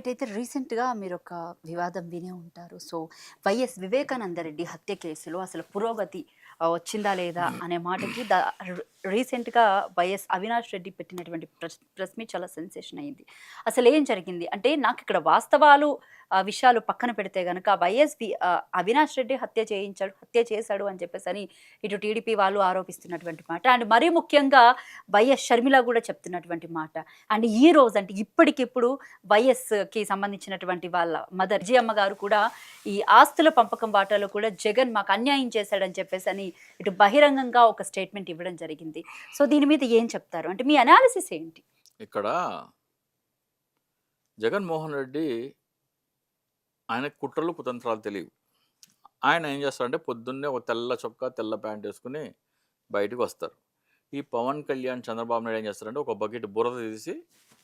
Right. అయితే రీసెంట్‌గా మీరొక వివాదం వినే ఉంటారు. సో, వైఎస్ వివేకానందరెడ్డి హత్య కేసులో అసలు పురోగతి వచ్చిందా లేదా అనే మాటకి ర్ రీసెంట్‌గా వైఎస్ అవినాష్ రెడ్డి పెట్టినటువంటి ప్రెస్ మీట్ చాలా సెన్సేషన్ అయింది. అసలేం జరిగింది? అంటే నాకిక్కడ వాస్తవాలు విషయాలు పక్కన పెడితే గనక అవినాష్ రెడ్డి హత్య చేశాడు అని చెప్పేసని ఇటు టీడీపీ వాళ్ళు ఆరోపిస్తున్నటువంటి మాట. అండ్ మరీ ముఖ్యంగా వైఎస్ షర్మిల గూడా చెప్తున్నటువంటి మాట. అండ్ ఈ రోజు అంటే ఇప్పటికిప్పుడు వైఎస్‌కి సంబంధించినటువంటి వాళ్ళ మదర్ విజయమ్మ గారు కూడా ఈ ఆస్తుల పంపకం వాటాలో కూడా జగన్ మాకు అన్యాయం చేశాడని చెప్పేసని ఇటు బహిరంగంగా ఒక స్టేట్మెంట్ ఇవ్వడం జరిగింది. సో దీని మీద ఏం చెప్తారు? అంటే మీ అనాలిసిస్ ఏంటి? ఇక్కడ జగన్మోహన్ రెడ్డి ఆయనకు కుట్రలు, కుతంత్రాలు తెలియవు. ఆయన ఏం చేస్తారంటే పొద్దున్నే ఒక తెల్ల చొక్కా, తెల్ల ప్యాంట్ వేసుకొని బయటకు వస్తారు. ఈ పవన్ కళ్యాణ్, చంద్రబాబు నాయుడు ఏం చేస్తారంటే ఒక బకెట్ బురద తీసి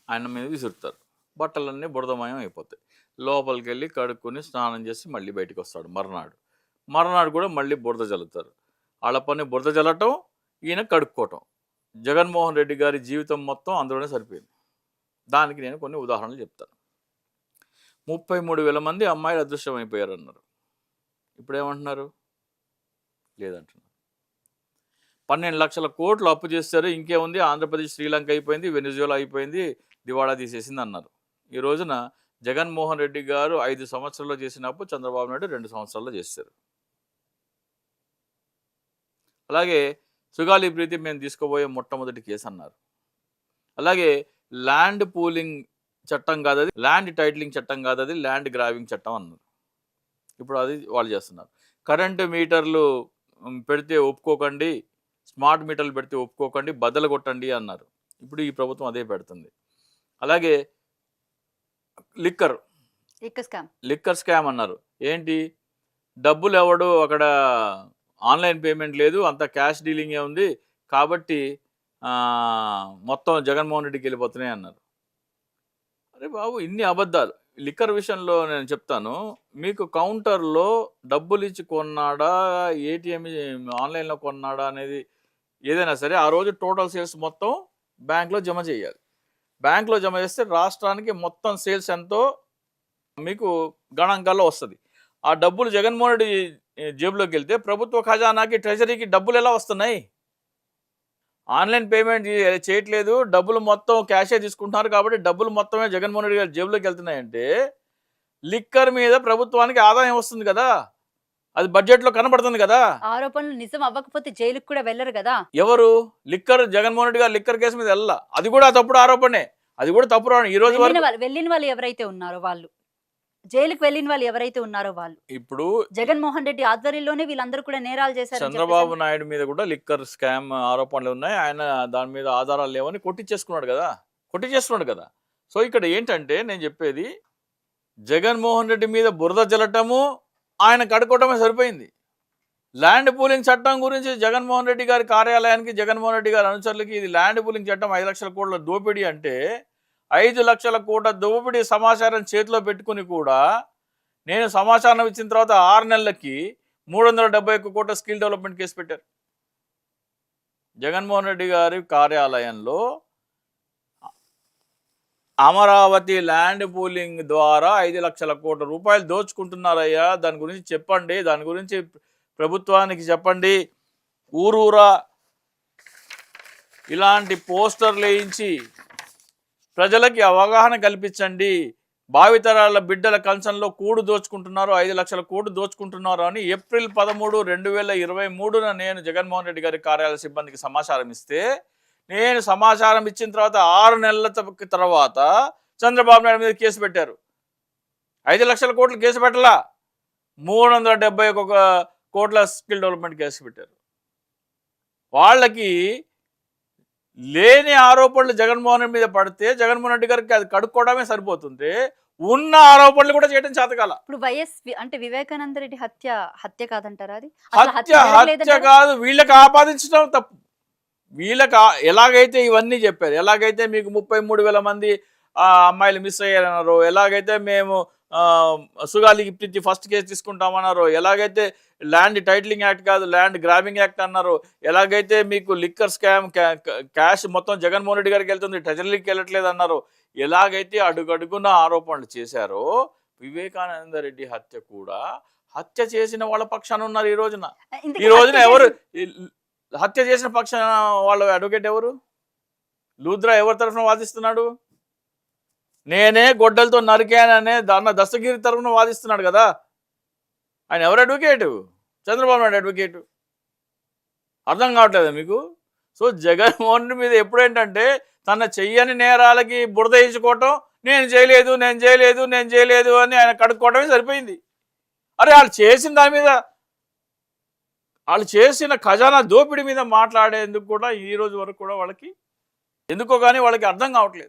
ఆయన మీద విసురుతారు. బట్టలన్నీ బురదమయం అయిపోతాయి. లోపలికి వెళ్ళి కడుక్కొని స్నానం చేసి మళ్ళీ బయటకు వస్తాడు మర్నాడు. మర్నాడు కూడా మళ్ళీ బురద జల్లుతారు. వాళ్ళ పని బురద జల్లటం, ఈయన కడుక్కోవటం. జగన్మోహన్ రెడ్డి గారి జీవితం మొత్తం అందులోనే సరిపోయింది. దానికి నేను కొన్ని ఉదాహరణలు చెప్తాను. 33,000 మంది అమ్మాయిలు అదృశ్యం అయిపోయారు అన్నారు. ఇప్పుడు ఏమంటున్నారు? లేదంటున్నారు. 12 లక్షల కోట్లు అప్పు చేస్తారు, ఇంకేముంది, ఆంధ్రప్రదేశ్ శ్రీలంక అయిపోయింది, వెనిజులా అయిపోయింది, దివాళా తీసేసింది అన్నారు. ఈ రోజున జగన్మోహన్ రెడ్డి గారు 5 సంవత్సరాల్లో చేసిన అప్పు చంద్రబాబు నాయుడు 2 సంవత్సరాల్లో చేశారు. అలాగే సుగాలి ప్రీతి మేము తీసుకోబోయే మొట్టమొదటి కేసు అన్నారు. అలాగే ల్యాండ్ పూలింగ్ చట్టం కాదది, ల్యాండ్ టైటిలింగ్ చట్టం కాదది, ల్యాండ్ గ్రాబింగ్ చట్టం అన్నారు. ఇప్పుడు అది వాళ్ళు చేస్తున్నారు. కరెంటు మీటర్లు పెడితే ఒప్పుకోకండి, స్మార్ట్ మీటర్లు పెడితే ఒప్పుకోకండి, బద్దలు కొట్టండి అన్నారు. ఇప్పుడు ఈ ప్రభుత్వం అదే పెడుతుంది. అలాగే లిక్కర్ స్కామ్ అన్నారు. ఏంటి, డబ్బులు ఎవడు అక్కడ ఆన్లైన్ పేమెంట్ లేదు, అంత క్యాష్ డీలింగే ఉంది, కాబట్టి మొత్తం జగన్మోహన్ రెడ్డికి వెళ్ళిపోతున్నాయి అన్నారు. అరే బాబు, ఇన్ని అబద్ధాలు. లిక్కర్ విషయంలో నేను చెప్తాను, మీకు కౌంటర్లో డబ్బులు ఇచ్చి కొన్నాడా, ఏటీఎం ఆన్లైన్లో కొన్నాడా అనేది ఏదైనా సరే ఆ రోజు టోటల్ సేల్స్ మొత్తం బ్యాంక్లో జమ చేయాలి. బ్యాంక్లో జమ చేస్తే రాష్ట్రానికి మొత్తం సేల్స్ ఎంతో మీకు గణాంకాల్లో వస్తుంది. ఆ డబ్బులు జగన్మోహన్ రెడ్డి జేబులోకి వెళ్తే ప్రభుత్వ ఖజానాకి, ట్రెజరీకి డబ్బులు ఎలా వస్తున్నాయి? ఆన్లైన్ పేమెంట్ చేయట్లేదు, డబ్బులు మొత్తం క్యాషే తీసుకుంటున్నారు, కాబట్టి డబ్బులు మొత్తమే జగన్మోహన్ రెడ్డి గారి జేబులోకి వెళ్తున్నాయంటే లిక్కర్ మీద ప్రభుత్వానికి ఆదాయం వస్తుంది కదా, అది బడ్జెట్లో కనబడుతుంది కదా. ఆరోపణలు నిజం అవ్వకపోతే జైలుకి కూడా వెళ్ళరు కదా. ఎవరు జగన్మోహన్ రెడ్డి గారు లిక్కర్ కేసు మీద వెళ్ళా, అది కూడా తప్పుడు ఆరోపణే, అది కూడా తప్పుడు. ఈ రోజు వెళ్ళిన వాళ్ళు ఎవరైతే ఉన్నారో వాళ్ళు, జైలుకి వెళ్ళిన వాళ్ళు ఎవరైతే ఉన్నారో వాళ్ళు, ఇప్పుడు జగన్మోహన్ రెడ్డి ఆధ్వర్యంలోనే వీళ్ళందరూ కూడా నేరాలు చేశారు. చంద్రబాబు నాయుడు మీద కూడా లిక్కర్ స్కామ్ ఆరోపణలు ఉన్నాయి, ఆయన దాని మీద ఆధారాలు లేవని కొట్టించేసుకున్నాడు కదా. సో ఇక్కడ ఏంటంటే నేను చెప్పేది, జగన్మోహన్ రెడ్డి మీద బురద జల్లటము, ఆయన కడుక్కోవటమే సరిపోయింది. ల్యాండ్ పూలింగ్ చట్టం గురించి జగన్మోహన్ రెడ్డి గారి కార్యాలయానికి, జగన్మోహన్ రెడ్డి గారి అనుచరులకి ఇది ల్యాండ్ పూలింగ్ చట్టం 5 లక్షల కోట్ల దోపిడీ అంటే, 5 లక్షల కోట్ల దోపిడీ సమాచారం చేతిలో పెట్టుకుని కూడా నేను సమాచారం ఇచ్చిన తర్వాత 6 నెలలకి 371 కోట్ల స్కిల్ డెవలప్మెంట్ కేసు పెట్టారు. జగన్మోహన్ రెడ్డి గారి కార్యాలయంలో అమరావతి ల్యాండ్ పూలింగ్ ద్వారా 5 లక్షల కోట్ల రూపాయలు దోచుకుంటున్నారయ్యా, దాని గురించి చెప్పండి, దాని గురించి ప్రభుత్వానికి చెప్పండి, ఊరూరా ఇలాంటి పోస్టర్లు వేయించి ప్రజలకి అవగాహన కల్పించండి, భావితరాల బిడ్డల కంచంలో కూడు దోచుకుంటున్నారు, 5 లక్షల కోట్లు దోచుకుంటున్నారు అని ఏప్రిల్ 13, 2023 నేను జగన్మోహన్ రెడ్డి గారి కార్యాలయ సిబ్బందికి సమాచారం ఇస్తే, నేను సమాచారం ఇచ్చిన తర్వాత 6 నెలల తర్వాత చంద్రబాబు నాయుడు మీద కేసు పెట్టారు. 5 లక్షల కోట్లు కేసు పెట్టలా, 371 కోట్ల స్కిల్ డెవలప్మెంట్ కేసు పెట్టారు. వాళ్ళకి లేని ఆరోపణలు జగన్మోహన్ రెడ్డి మీద పడితే జగన్మోహన్ రెడ్డి గారికి అది కడుక్కోవడమే సరిపోతుంది, ఉన్న ఆరోపణలు కూడా చేయడం చేతకాల. ఇప్పుడు వైఎస్ అంటే వివేకానంద రెడ్డి హత్య కాదంటారా? అది హత్య కాదు, వీళ్ళకి ఆపాదించడం తప్పు. వీళ్ళకి ఎలాగైతే ఇవన్నీ చెప్పారు, ఎలాగైతే మీకు 33,000 మంది అమ్మాయిలు మిస్ అయ్యారన్నారో, ఎలాగైతే మేము సుగాలికి ఇప్పించి ఫస్ట్ కేసు తీసుకుంటామన్నారు, ఎలాగైతే ల్యాండ్ టైటిలింగ్ యాక్ట్ కాదు ల్యాండ్ గ్రాబింగ్ యాక్ట్ అన్నారు, ఎలాగైతే మీకు లిక్కర్ స్కామ్ క్యాష్ మొత్తం జగన్మోహన్ రెడ్డి గారికి వెళ్తుంది ట్రెజరీకి వెళ్ళట్లేదు అన్నారు, ఎలాగైతే అడుగడుగున ఆరోపణలు చేశారో వివేకానంద రెడ్డి హత్య కూడా హత్య చేసిన వాళ్ళ పక్షాన ఉన్నారు ఈ రోజున. ఇంతకీ ఈ రోజున హత్య ఎవరు చేసిన- హత్య చేసిన పక్షాన వాళ్ళ అడ్వకేట్ ఎవరు? లూద్రా ఎవరి తరఫున వాదిస్తున్నాడు? నేనే గొడ్డలతో నరికాననే దాన్న దస్తగిరి తరఫున వాదిస్తున్నాడు కదా. ఆయన ఎవరు అడ్వకేటు? చంద్రబాబు నాయుడు అడ్వకేటు. అర్థం కావట్లేదా మీకు? సో జగన్మోహన్ రెడ్డి మీద ఎప్పుడేంటంటే తన చెయ్యని నేరాలకి బురద వేయించుకోవటం, నేను చేయలేదు నేను చేయలేదు నేను చేయలేదు అని ఆయన కడుక్కోవటమే సరిపోయింది. అరే వాళ్ళు చేసిన దాని మీద, వాళ్ళు చేసిన ఖజానా దోపిడీ మీద మాట్లాడేందుకు కూడా ఈ రోజు వరకు కూడా వాళ్ళకి ఎందుకో కానీ వాళ్ళకి అర్థం కావట్లేదు.